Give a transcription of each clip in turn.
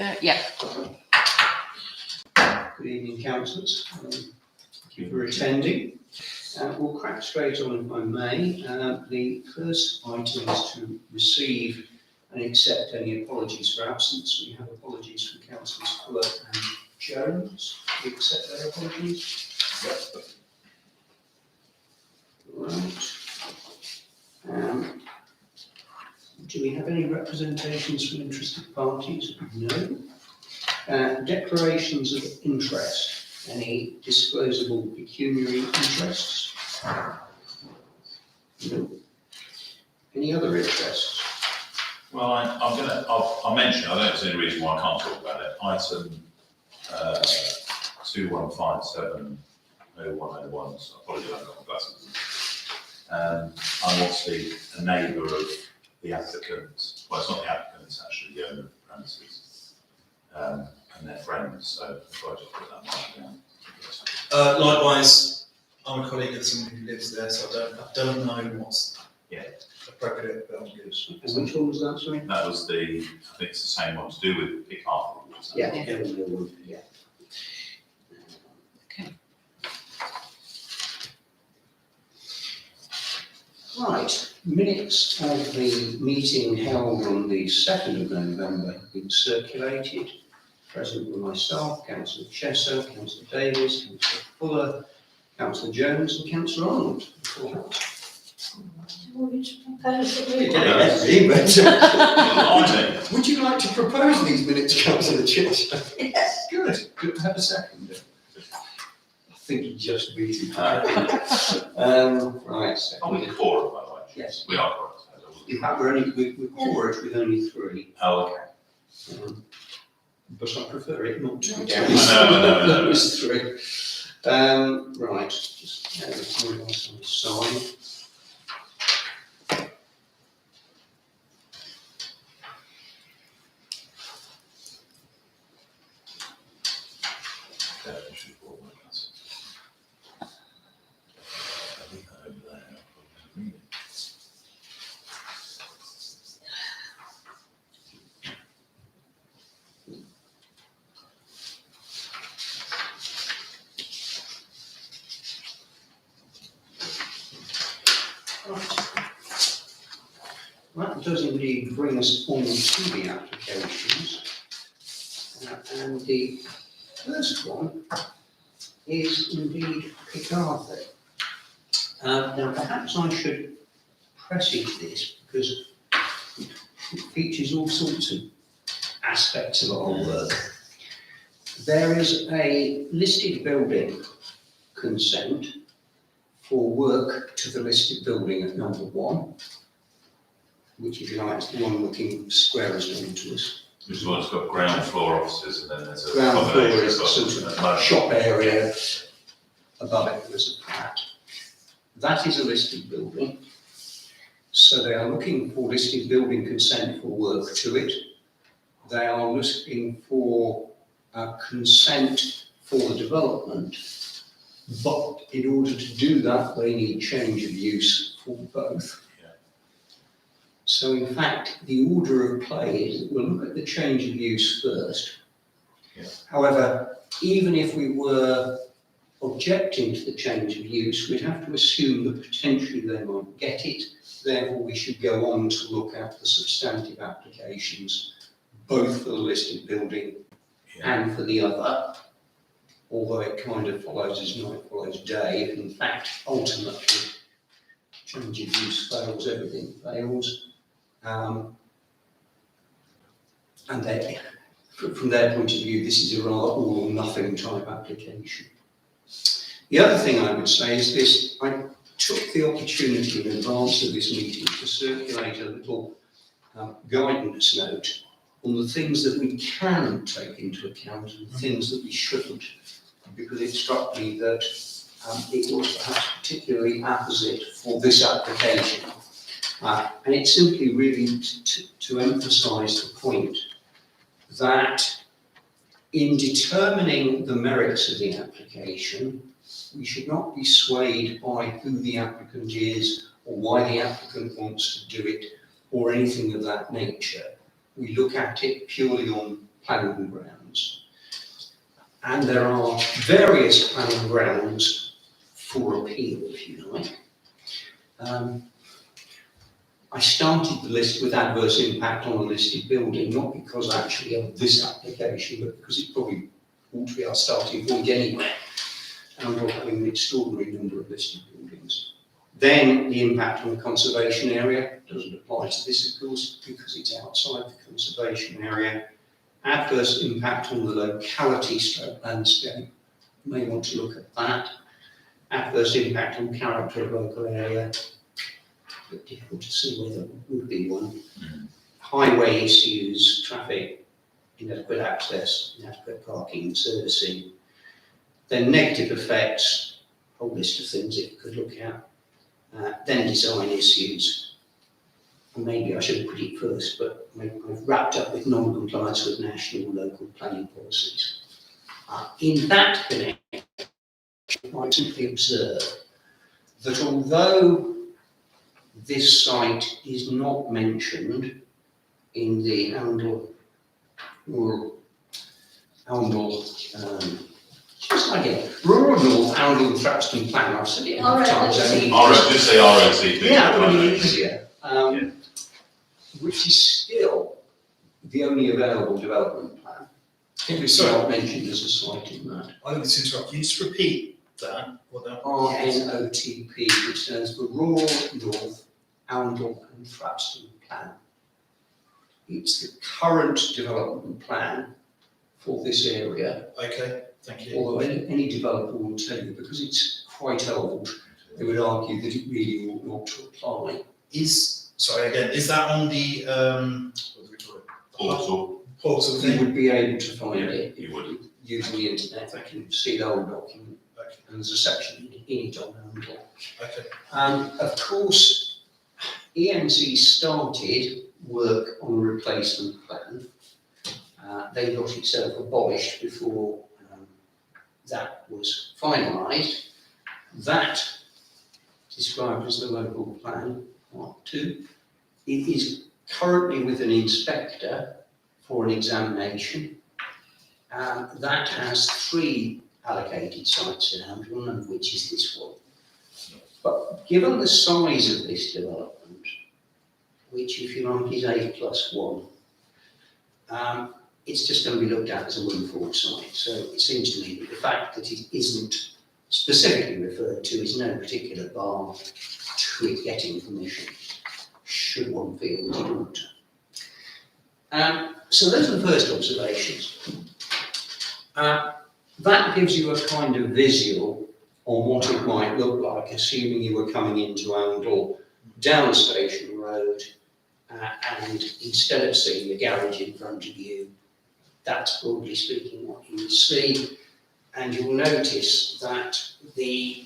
Yeah. Good evening, councillors. Thank you for attending. We'll crack straight on, if I may. The first item is to receive and accept any apologies for absence. We have apologies from councillors Fuller and Jones. We accept their apologies. Right. Do we have any representations from interested parties? No. Declarations of interest. Any disclosable pecuniary interests? No. Any other interests? Well, I'll mention, I don't know if there's any reason why I can't talk about it. Item 21570101, so I apologise, I've got my glasses. I'm obviously a neighbour of the applicant, well, it's not the applicant, it's actually the owner of the premises, and their friends, so if I just put that mark down. Likewise, I'm a colleague of someone who lives there, so I don't know what's appropriate, but I'm good. And which one was that, sorry? That was I think it's the same one to do with Pick Hartford, wasn't it? Yeah. Okay. Right, minutes of the meeting held on the 2nd of November have been circulated. Present were myself, Councillor Chesser, Councillor Davies, Councillor Fuller, Councillor Jones and Councillor Arnold. Would you like to propose these minutes, Councillor Chesser? Yes. Good. Good to have a second. I think you just beat it. Right. Are we quorum, by the way? Yes. We are quorum. In fact, we're quorate with only 3. Oh, okay. But I prefer it not to be No. That was 3. Right, just move on to the side. That does indeed bring us on to the applications. And the first one is indeed Pickardly. Now perhaps I should presage this because it features all sorts of aspects of our work. There is a listed building consent for work to the listed building at number 1, which, if you like, is the one looking squarest onto us. Which is one that's got ground floor offices and then there's a Ground floor combination is of the sort of shop area, above it there's a flat. That is a listed building. So they are looking for listed building consent for work to it. They are looking for consent for the development, but in order to do that, they need change of use for both. So in fact, the order of play is that we'll look at the change of use first. Yeah. However, even if we were objecting to the change of use, we'd have to assume that potentially they might get it. Therefore, we should go on to look at the substantive applications, both for the listed building and for the other. Although it kind of follows as night follows day, if in fact, ultimately, change of use fails, everything fails. And they, from their point of view, this is a rather all or nothing type application. The other thing I would say is this: I took the opportunity in advance of this meeting to circulate a little guidance note on the things that we can take into account and things that we shouldn't, because it struck me that it was perhaps particularly apposite for this application. And it's simply really to emphasise the point that in determining the merits of the application, we should not be swayed by who the applicant is or why the applicant wants to do it or anything of that nature. We look at it purely on planning grounds. And there are various planning grounds for appeal, if you like. I started the list with adverse impact on a listed building, not because actually of this application, but because it probably ought to be our starting point anyway. And we're having an extraordinary number of listed buildings. Then the impact on the conservation area doesn't apply to this, of course, because it's outside the conservation area. Adverse impact on the locality stroke landscape, you may want to look at that. Adverse impact on character of local area, but difficult to see whether there would be one. Highway issues, traffic, inadequate access, inadequate parking and servicing. Then negative effects, a whole list of things that you could look at. Then design issues. And maybe I should put it first, but I've wrapped up with non-compliance with national and local planning policies. In that connection, I simply observe that although this site is not mentioned in the Arundel, Rural North Arundel Thrapston Plan. I've said it enough times. Just say ROTP. Yeah, that would be easier. Which is still the only available development plan. It's not mentioned as a site in that. I don't need to interrupt. Can you just repeat that? What that? RNOTP, which stands for Rural North Arundel and Thrapston Plan. It's the current development plan for this area. Okay, thank you. Although any developer will tell you, because it's quite old, they would argue that it really ought not to apply. Is that on the what do we call it? Portal You thing? would be able to find Yeah, it you would. using the internet. I can see the whole document, Okay. and there's a section in it on Arundel. Okay. Of course, ENC started work on a replacement plan. They got itself abolished before that was finalised. That, described as the local plan, Part 2, it is currently with an inspector for an examination. That has 3 allocated sites in Arundel, none of which is this one. But given the size of this development, which if you like is 8+1, it's just going to be looked at as a one-fork site. So it seems to me that the fact that it isn't specifically referred to is no particular bar to it getting permission, should one feel that it ought to. So those are the first observations. That gives you a kind of visual on what it might look like, assuming you were coming into Arundel down Station Road, and instead of seeing the garage in front of you, that's broadly speaking what you would see. And you'll notice that the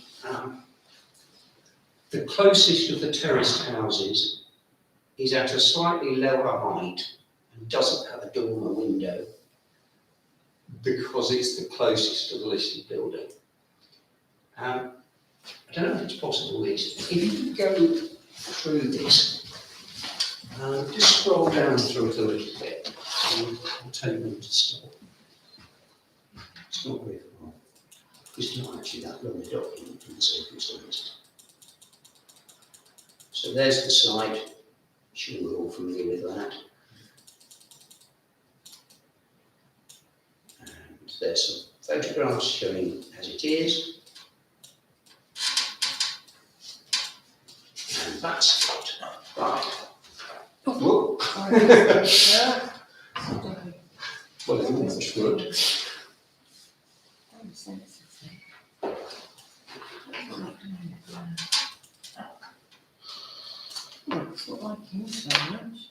closest of the terraced houses is at a slightly lower height and doesn't have a dormer window because it's the closest to the listed building. I don't know if it's possible this. If you go through this, just scroll down through it a little bit. I'll tell you when to stop. It's not very far. It's not actually that long a document in the circumstances. So there's the site. I'm sure we're all familiar with that. And there's some photographs showing as it is. And that's it. Right. Whoa. Well, it's not much good. It's not like you so much.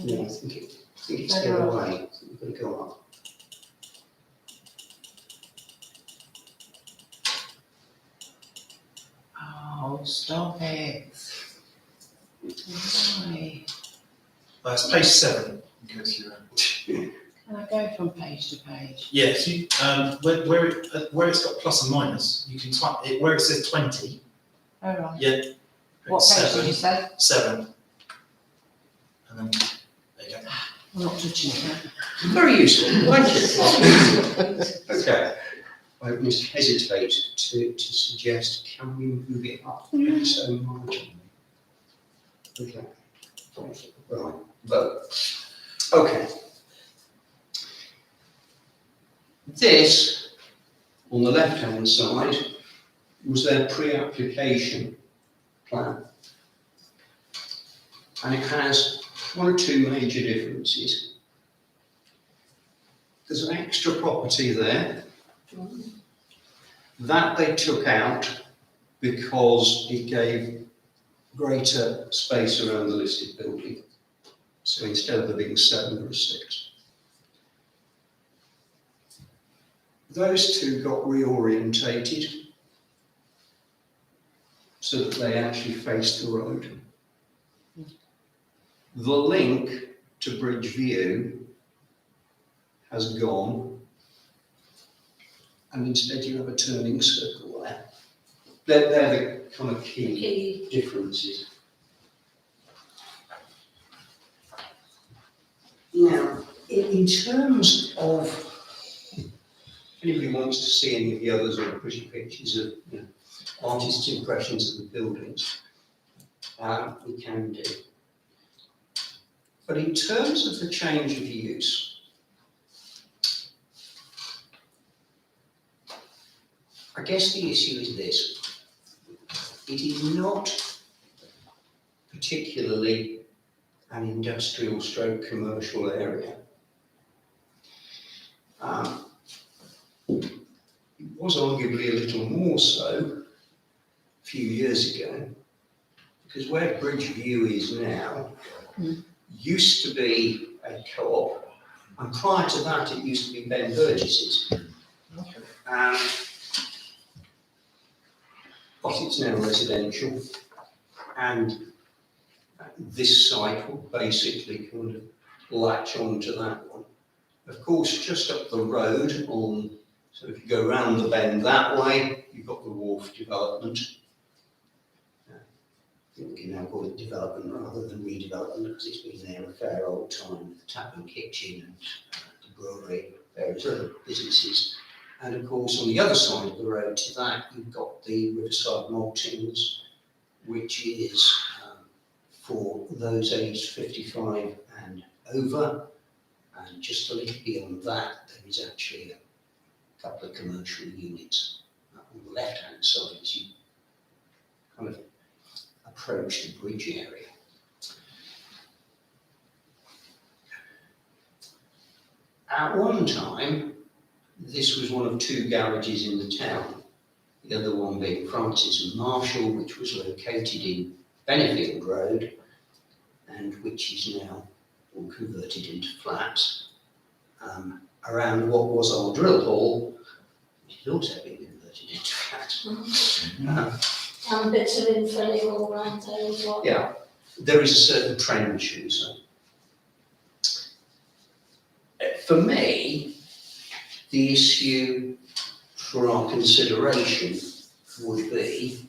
Yeah, I think it's the other way. We've got to go up. Oh, stop it. Why? It's page 7. In case you're Can I go from page to page? Yes, you, where it's got plus and minus, you can type it where it says 20. All right. Yeah, What page did you say? 7. And then, there you go. I'm not touching it. Very useful, thank you. Okay, I must hesitate to suggest, can we move it up so marginally? Okay, right, vote. Okay. This, on the left-hand side, was their pre-application plan. And it has one or two major differences. There's an extra property there that they took out because it gave greater space around the listed building. So instead of there being 7, there were 6. Those two got reorientated so that they actually faced the road. The link to Bridge View has gone, and instead you have a turning circle there. They're the kind of key differences. Now, in terms of, if anybody wants to see any of the others or pretty pictures of artists' impressions of the buildings, we can do. But in terms of the change of use, I guess the issue is this. It is not particularly an industrial stroke commercial area. It was arguably a little more so a few years ago, because where Bridge View is now used to be a co-op, and prior to that it used to be Ben Burgess's. But it's now residential, and this site will basically kind of latch on to that one. Of course, just up the road on, so if you go round the bend that way, you've got the wharf development. I think we can now call it development rather than redevelopment, because it's been there a fair old time with the tap and kitchen and the brewery, various other businesses. And of course, on the other side of the road to that, you've got the Riverside Maltings, which is for those aged 55 and over. And just a little beyond that, there is actually a couple of commercial units on the left-hand side as you kind of approach the bridge area. At one time, this was one of 2 garages in the town, the other one being Francis and Marshall, which was located in Benefield Road, and which is now all converted into flats, around what was our drill hall, which has also been converted into flats. And bits of infill all around there as well. Yeah, there is a certain trend, shall we say. For me, the issue for our consideration would be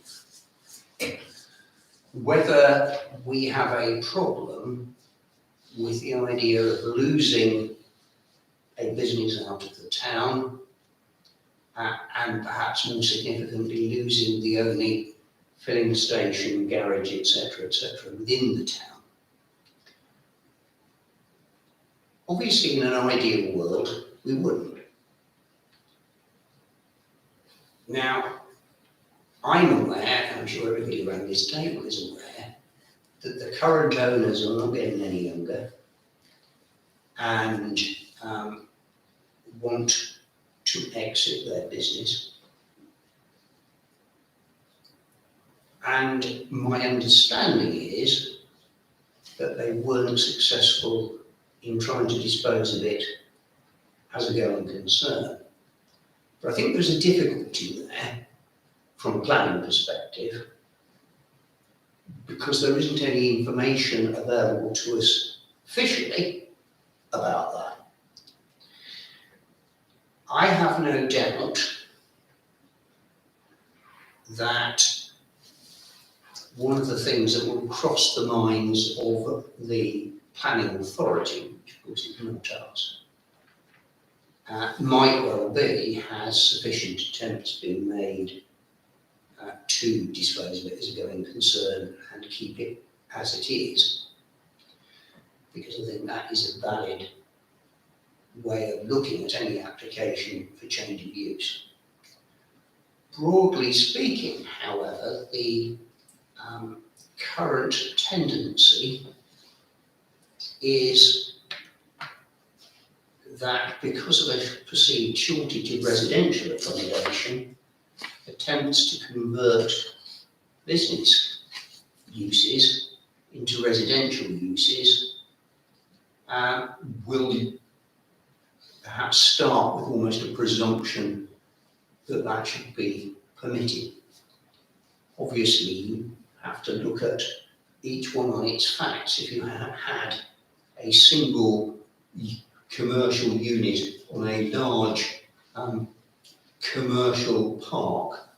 whether we have a problem with the idea of losing a business out of the town and perhaps more significantly losing the only filling station, garage, etc., within the town. Obviously, in an ideal world, we wouldn't. Now, I'm aware, and I'm sure everybody around this table is aware, that the current owners are not getting any younger and want to exit their business. And my understanding is that they weren't successful in trying to dispose of it as a going concern. But I think there's a difficulty there from a planning perspective, because there isn't any information available to us officially about that. I have no doubt that one of the things that will cross the minds of the planning authority, which of course is not us, might well be, has sufficient attempts been made to dispose of it as a going concern and keep it as it is? Because I think that is a valid way of looking at any application for change of use. Broadly speaking, however, the current tendency is that because of a perceived shortage of residential accommodation, attempts to convert business uses into residential uses will perhaps start with almost a presumption that that should be permitted. Obviously, you have to look at each one on its facts. If you had a single commercial unit on a large commercial park,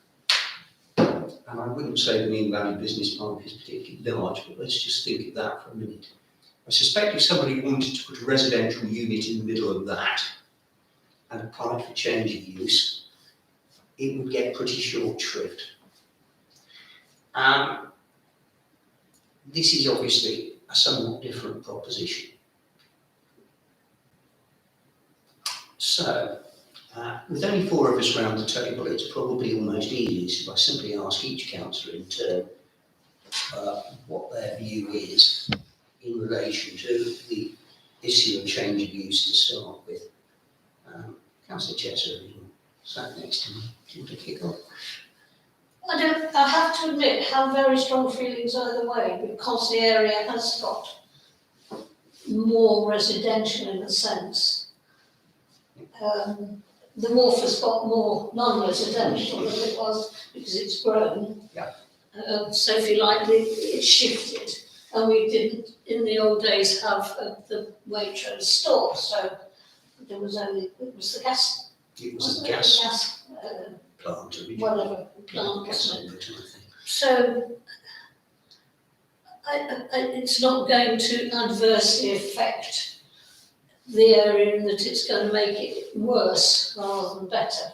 and I wouldn't say the Mean Valley Business Park is particularly large, but let's just think of that for a minute. I suspect if somebody wanted to put a residential unit in the middle of that and applied for change of use, it would get pretty short shrift. This is obviously a somewhat different proposition. So, with only 4 of us around the table, it's probably almost easiest if I simply ask each councillor in turn what their view is in relation to the issue of change of use to start with. Councillor Chester, who sat next to me, do you want to kick off? I have to admit, have very strong feelings either way, because the area has got more residential in a sense. The wharf has got more non-residential than it was because it's grown. Yeah. So if you like, it's shifted. And we didn't, in the old days, have the Waitrose store, so there was only, it was the gas. It was a wasn't it? gas plant originally. Whatever, plant, Gas wasn't it? output, I think. So it's not going to adversely affect the area in that it's going to make it worse rather than better.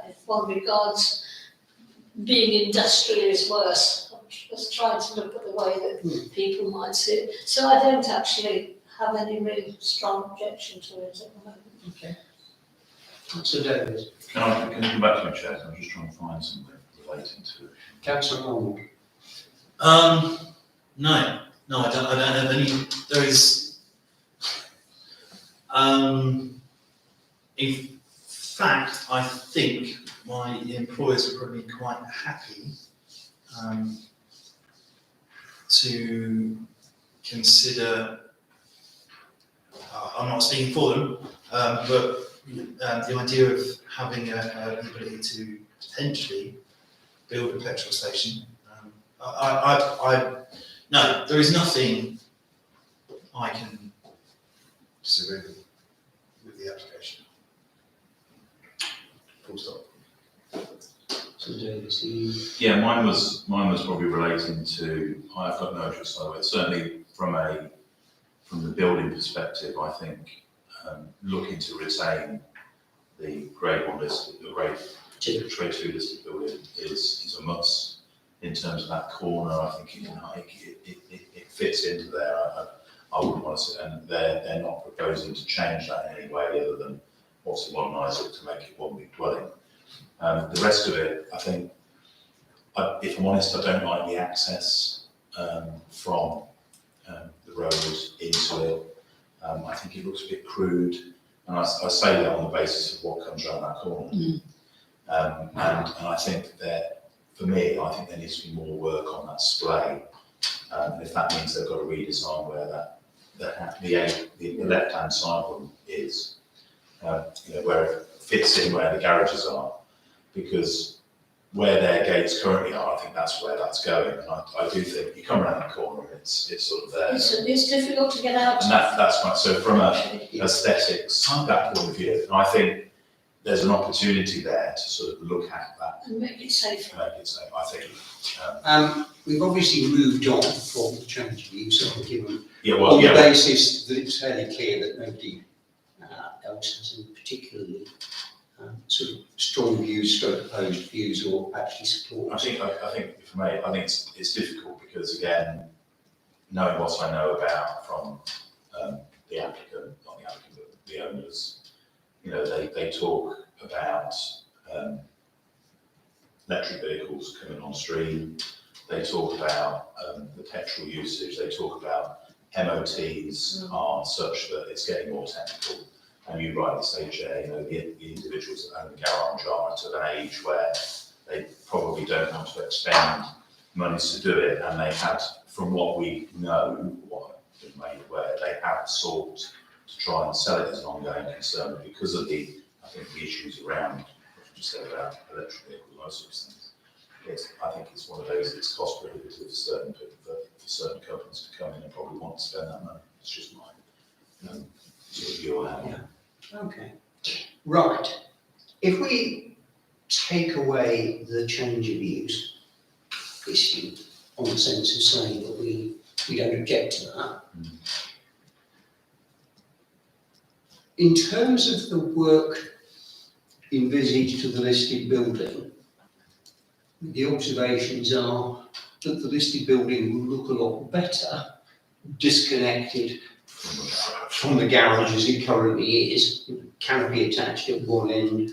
If one regards being industrial is worse, I'm just trying to look at the way that people might see it. So I don't actually have any really strong objection to it at the moment. Okay. Councillor Davies. Can I come back to my chair? I'm just trying to find something relating to it. Councillor Arnold. No, I don't have any. There is, in fact, I think my employers are probably quite happy to consider. I'm not speaking for them, but the idea of having the ability to potentially build a petrol station. No, there is nothing I can disagree with the application. Full stop. So Davies, Yeah, mine was probably relating to, I've got no interest either way. Certainly from the building perspective, I think looking to retain the grade 1 listed, the grade 2 listed building is a must in terms of that corner. I think it fits into there. I wouldn't want to, and they're not proposing to change that in any way other than obviously modernise it to make it one big dwelling. The rest of it, I think, if I'm honest, I don't like the access from the road into it. I think it looks a bit crude, and I say that on the basis of what comes around that corner. And I think that, for me, I think there needs to be more work on that splay. And if that means they've got to redesign where the left-hand side one is, where it fits in where the garages are, because where their gates currently are, I think that's where that's going. And I do think you come around that corner and it's sort of there. It's difficult to get out. And that's right. So from a aesthetics, that point of view, and I think there's an opportunity there to sort of look at that And make it safer. and make it safe, I think. We've obviously moved on from the change of use, I think, given Yeah, well, on the yeah, basis that it's fairly clear that nobody else has any particularly sort of strong views, stroke opposed views, or actually support. I think for me, I think it's difficult because again, knowing what I know about from the applicant, not the applicant, but the owners, you know, they talk about electric vehicles coming on stream. They talk about the petrol usage. They talk about MOTs are such that it's getting more technical. And you rightly say, Jay, you know, the individuals that own the garage are at an age where they probably don't want to expend monies to do it, and they had, from what we know, what I've been made aware, they have sought to try and sell it as an ongoing concern because of the, I think, the issues around, what you just said about electric vehicles and those sorts of things. I think it's one of those that's cost prohibitive for certain people, for certain companies to come in and probably want to spend that money. It's just my sort of view on it. Okay, right. If we take away the change of use issue on the sense of saying that we don't object to that, in terms of the work envisaged to the listed building, the observations are that the listed building will look a lot better disconnected from the garage as it currently is, canopy attached at one end,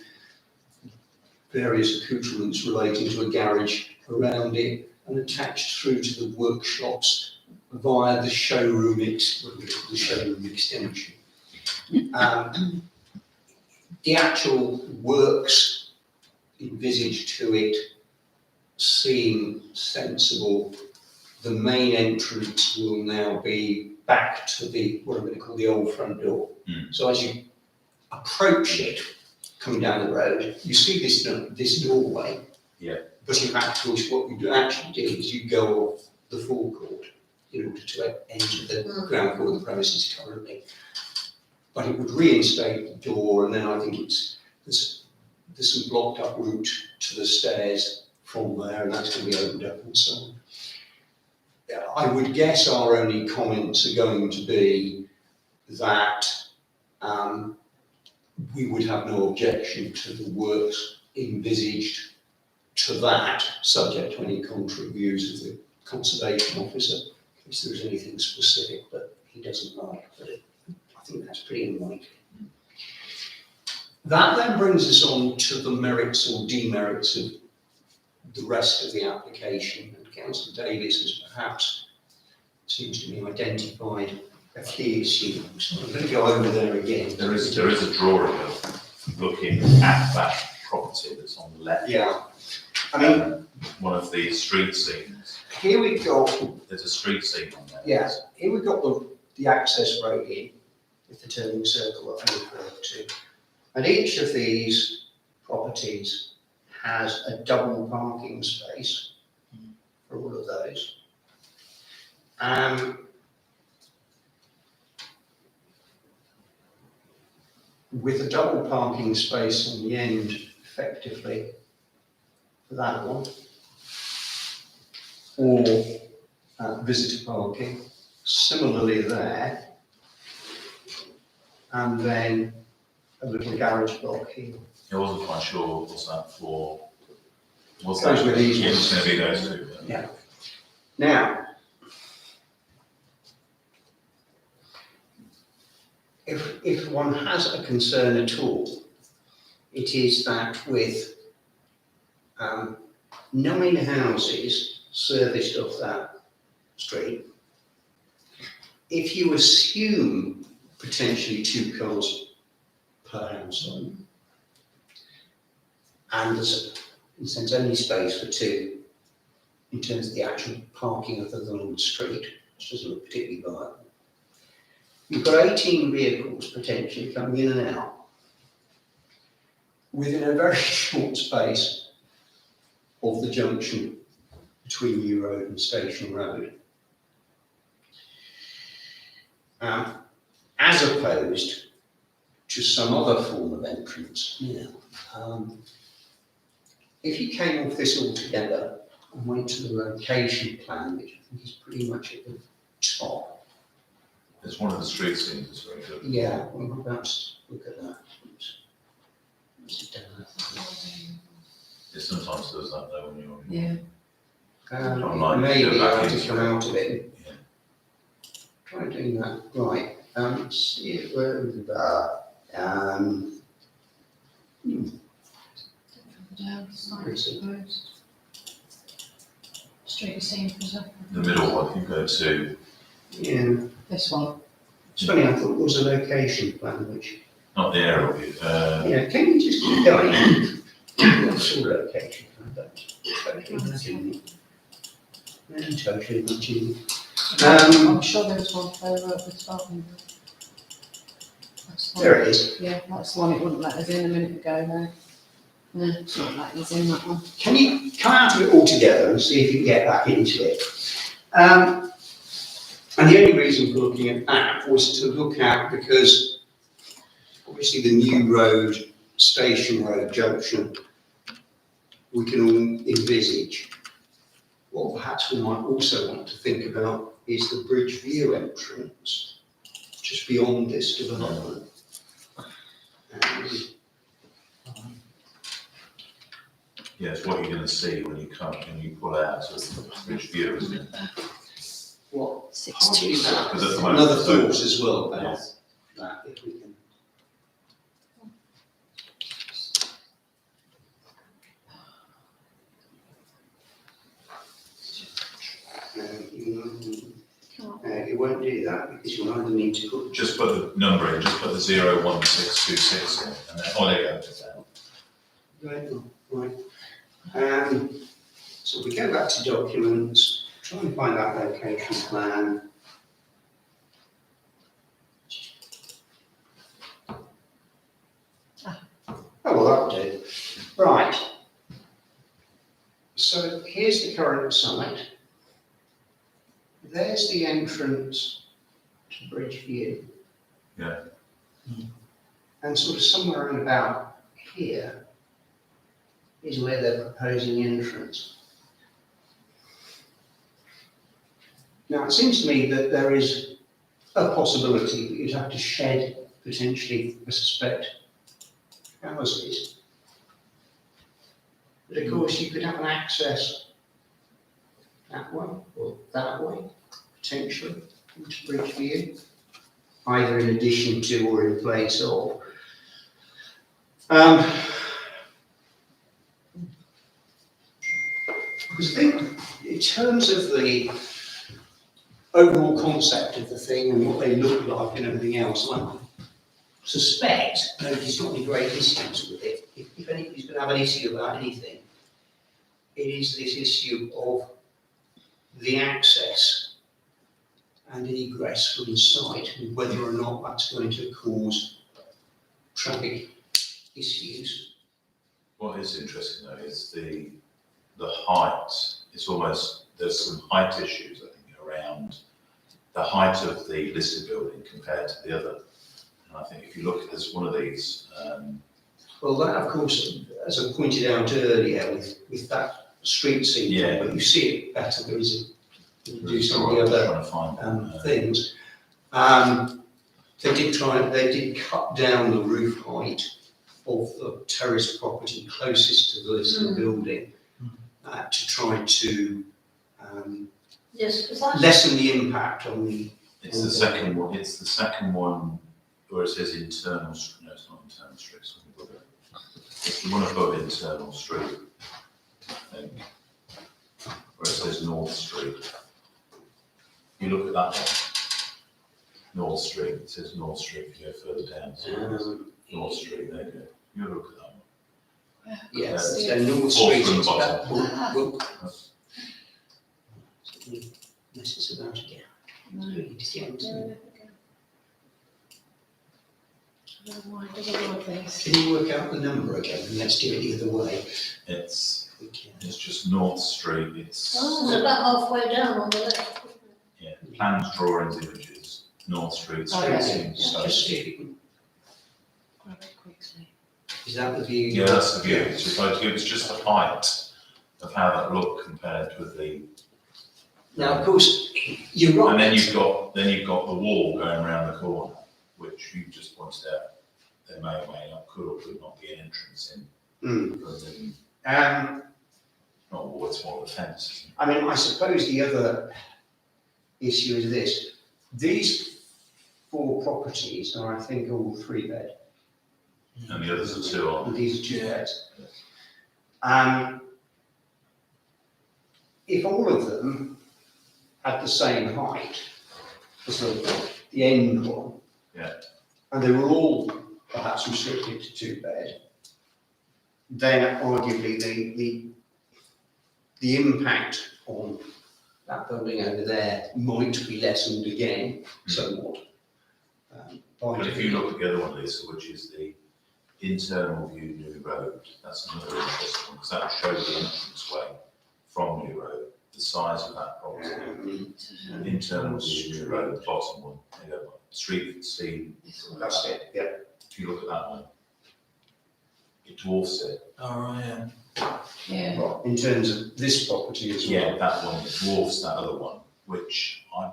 various accoutrements relating to a garage around it, and attached through to the workshops via the showroom extension. The actual works envisaged to it seem sensible. The main entrance will now be back to the, what I'm going to call the old front door. So as you approach it, coming down the road, you see this doorway. Yeah. But in fact, what you actually do is you go off the forecourt in order to enter the ground floor of the premises currently. But it would reinstate the door, and then I think there's some blocked up route to the stairs from there, and that's going to be opened up and so on. I would guess our only comments are going to be that we would have no objection to the works envisaged to that, subject to any contrary views of the conservation officer, in case there's anything specific that he doesn't like, but I think that's pretty unlikely. That then brings us on to the merits or demerits of the rest of the application, and Councillor Davis has perhaps, seems to me, identified a key issue. So I'm going to go over there again. There is a drawing of looking at that property that's on the left. Yeah. I mean, one of the street scenes. here we've got, There's a street scene on there. yeah, here we've got the access road in with the turning circle that I referred to. And each of these properties has a double parking space for all of those. With a double parking space on the end, effectively, for that one, or visitor parking, similarly there, and then a little garage block here. I wasn't quite sure what's that for. What's Those that? were these Yeah, ones. it's going to be those two. Yeah. Now, if one has a concern at all, it is that with 9 houses serviced off that street, if you assume potentially 2 cars per household, and there's in a sense only space for 2 in terms of the actual parking other than on the street, which doesn't look particularly viable. You've got 18 vehicles potentially coming in and out within a very short space of the junction between New Road and Station Road. As opposed to some other form of entrance now. If you came off this altogether and went to the location plan, which I think is pretty much at the top. It's one of the street scenes, it's very good. Yeah, we're about to look at that. What's it done? It sometimes does that though when you're. Yeah. Online, Maybe go back I have to into come it. out of it. Yeah. Try doing that. Right. See if we're Down, suppose. Street scene preserve. The middle one, you go to, yeah. This one. It's funny, I thought it was a location plan, which, not the aerial view, yeah, can you just keep going? What's your location plan? That's totally nothing. Totally nothing. I'm sure there was one further at the top. That's the one. There it is. Yeah, that's the one it wouldn't let us in a minute ago though. No, it's not letting us in, that one. Can you come out of it altogether and see if you can get back into it? And the only reason for looking at that was to look at, because obviously the new road, Station Road junction, we can all envisage. What perhaps we might also want to think about is the Bridge View entrance, just beyond this development. yeah, it's what you're going to see when you come, when you pull out of the Bridge View, isn't it? What? 62. Partly that. Because at the moment Another it's thought open. as well about Yes. that, if we can. It won't do that because you'll either need to put. Just put the number in, just put the 01626 in, and then, oh, there you go. Right. So we go back to documents, try and find that location plan. Oh, well, that'll do. Right. So here's the current site. There's the entrance to Bridge View. Yeah. And sort of somewhere around about here is where they're proposing the entrance. Now, it seems to me that there is a possibility that you'd have to shed, potentially, I suspect, houses. But of course, you could have an access that way or that way, potentially, into Bridge View, either in addition to or in place of. Because I think, in terms of the overall concept of the thing and what they look like and everything else, I suspect nobody's got any great issues with it. If anybody's going to have an issue about anything, it is this issue of the access and egress from the site, and whether or not that's going to cause traffic issues. What is interesting though is the height. It's almost, there's some height issues, I think, around the height of the listed building compared to the other. And I think if you look at this, one of these, Well, that, of course, as I pointed out earlier, with that street scene, Yeah. but you see it better. There is do some of I was the other trying to find things. They did cut down the roof height of the terrace property closest to the listed building to try to Yes, because that's, lessen the impact on the. It's the second one. It's the second one where it says internal. No, it's not internal street. It's above it. It's the one above internal street. I think, where it says North Street. You look at that one. North Street. It says North Street. If you go further down, so North Street. There you go. You look at that one. Yes, so North Fourth Street from the is bottom. about. Well, That's- this is about again. Really to get into. Why does it like this? Can you work out the number again? And let's do it either way. It's if we can. it's just North Street. It's about halfway down on the left. yeah. Plans, drawings, images. North Street. Oh, Street yeah. scenes. Just see if you can. grab it quickly. Is that the view? Yeah, that's the view. It's supposed to give us just the height of how that looked compared with the. Now, of course, you're right. And then you've got the wall going around the corner, which you just pointed out. There may or may not, could or could not be an entrance in. Not a wall, it's more of a fence, isn't it? I mean, I suppose the other issue is this. These 4 properties are, I think, all 3-bed. And the others are 2 on. And these are 2 beds. If all of them had the same height as the end one, Yeah. and they were all perhaps restricted to 2-bed, then arguably the impact on that building over there might be lessened again somewhat. But if you look at the other one, Lisa, which is the internal view New Road, that's another interesting one, because that will show the entrance way from New Road, the size of that property. Internal view New Road, the bottom one, you know, street scene. That's it, yeah. If you look at that one, it dwarfs it. Oh, right, yeah. Yeah. Well, in terms of this property as well. Yeah, that one dwarfs that other one, which I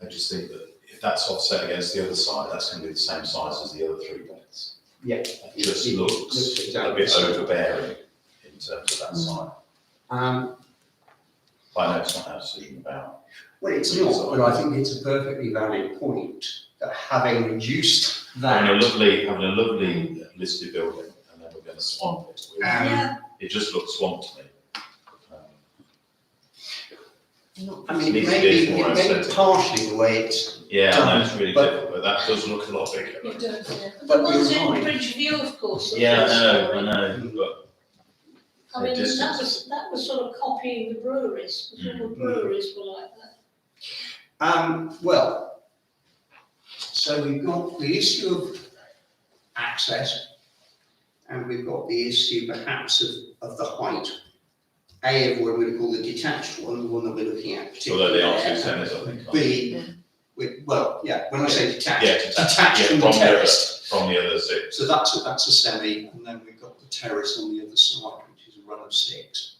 just think that if that's offset against the other side, that's going to be the same size as the other 3 beds. Yeah. It just It looks looks a exactly bit the same. overbearing in terms of that side. But I know it's not our decision about. Well, it's not, but I think it's a perfectly valid point that having reduced that. Having a lovely listed building, and then we're going to swamp it. Yeah. It just looks swamp to me. I mean, Needs it to may be be, more it may be aesthetic. partially the way it's, Yeah, I know it's really But- difficult, but that does look a lot bigger. It does, yeah. But The ones you're in right. Bridgeview, of course. are Yeah, first I know, story. but I mean, the that was sort of copying the breweries, because all the breweries were like that. well, so we've got the issue of access, and we've got the issue perhaps of the height. A, of what we're going to call the detached one, the one that we're looking at although they are particularly. 2 centres, I think. B, well, yeah, when I say detached, Yeah, detached yeah, from the terrace. From the other 6. So that's a semi, and then we've got the terrace on the other side, which is a run of 6.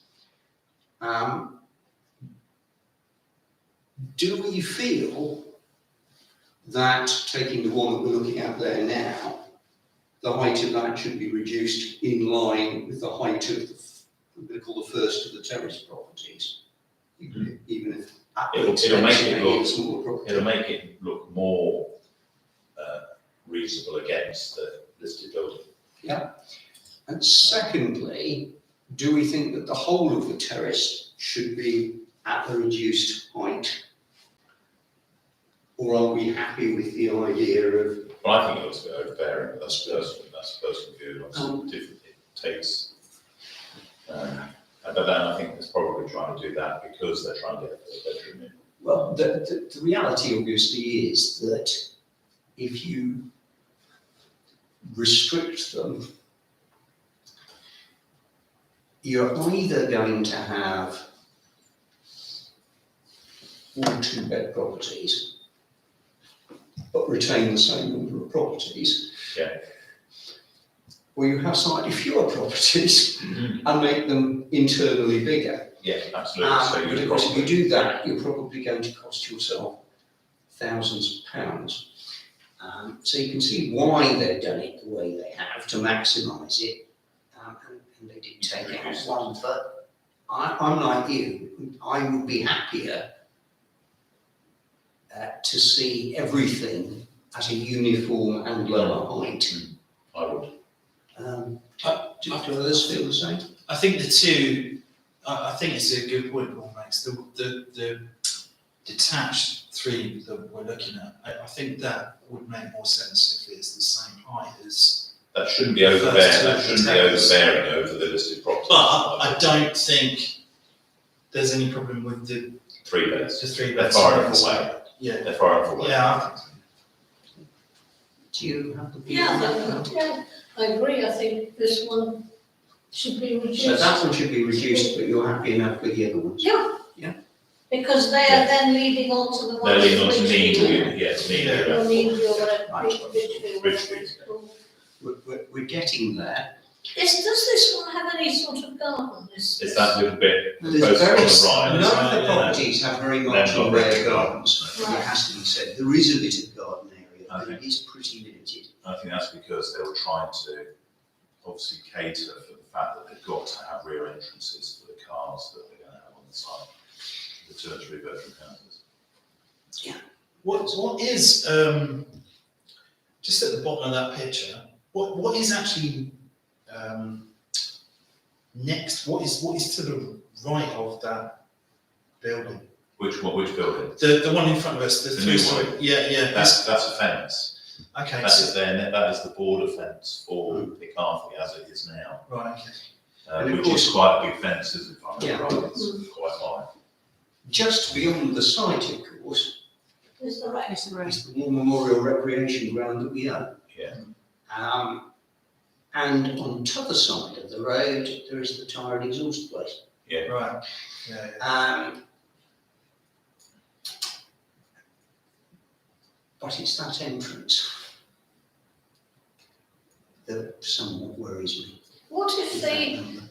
Do we feel that, taking the one that we're looking at there now, the height of that should be reduced in line with the height of the, we're going to call the first of the terrace properties? Even if at the It'll make it expense of look- a smaller property. It'll make it look more reasonable against the listed building. And secondly, do we think that the whole of the terrace should be at the reduced height? Or are we happy with the idea of, Well, I think it looks a bit overbearing, but that's personal view, obviously different, it takes. But then I think it's probably trying to do that because they're trying to get a bedroom in. well, the reality obviously is that if you restrict them, you're either going to have all 2-bed properties, but retain the same number of properties. Yeah. Or you have slightly fewer properties and make them internally bigger. Yeah, absolutely. So But you'd of course, if you probably, do that, you're probably going to cost yourself thousands of pounds. So you can see why they've done it the way they have to maximise it. And they did take out one, but I'm like you, I would be happier to see everything at a uniform and lower height. I would. Do others feel the same? I think the two, I think it's a good point Paul makes, the detached 3 that we're looking at, I think that would make more sense if it's the same height as. That shouldn't be overbearing, that shouldn't be overbearing over the listed property. But I don't think there's any problem with the 3 beds. 3 They're beds. far enough away. Yeah, They're far enough away. yeah, I think so. Do you have the view? Yeah, I agree, I think this one should be reduced. So that one should be reduced, but you're happy enough with the other ones? Yeah. Yeah. Because they are then leading on to the They're ones. leading on to which Needle, we- yes, Or Needle. Needle, or whatever, Right. Ridgefield, whatever it's called. We're getting there. Does this one have any sort of garden? It's that little bit There's close very, on the right. none of the Yeah. properties have very much They've got in their very gardens, gardens. it has to be said. There is a bit of garden area, but Okay. it is pretty limited. I think that's because they were trying to obviously cater for the fact that they've got to have rear entrances for the cars that they're going to have on the site, the 2 and 3 bedroom houses. What is, just at the bottom of that picture, what is actually, next, what is to the right of that building? Which building? The one in front of us, the The new 3-story, one. yeah, That's a fence. okay, That so, is that is the border fence for Picarthy as it is now, right, okay. And of which is course- quite a big fence, isn't it? If I remember Yeah. right, it's quite high. Just beyond the site, of course, Is the right. It's right. is the War Memorial Recreation Ground that we own. Yeah. And on t'other side of the road, there is the tyre and exhaust place. Right, yeah. But it's that entrance that somewhat worries me. What if the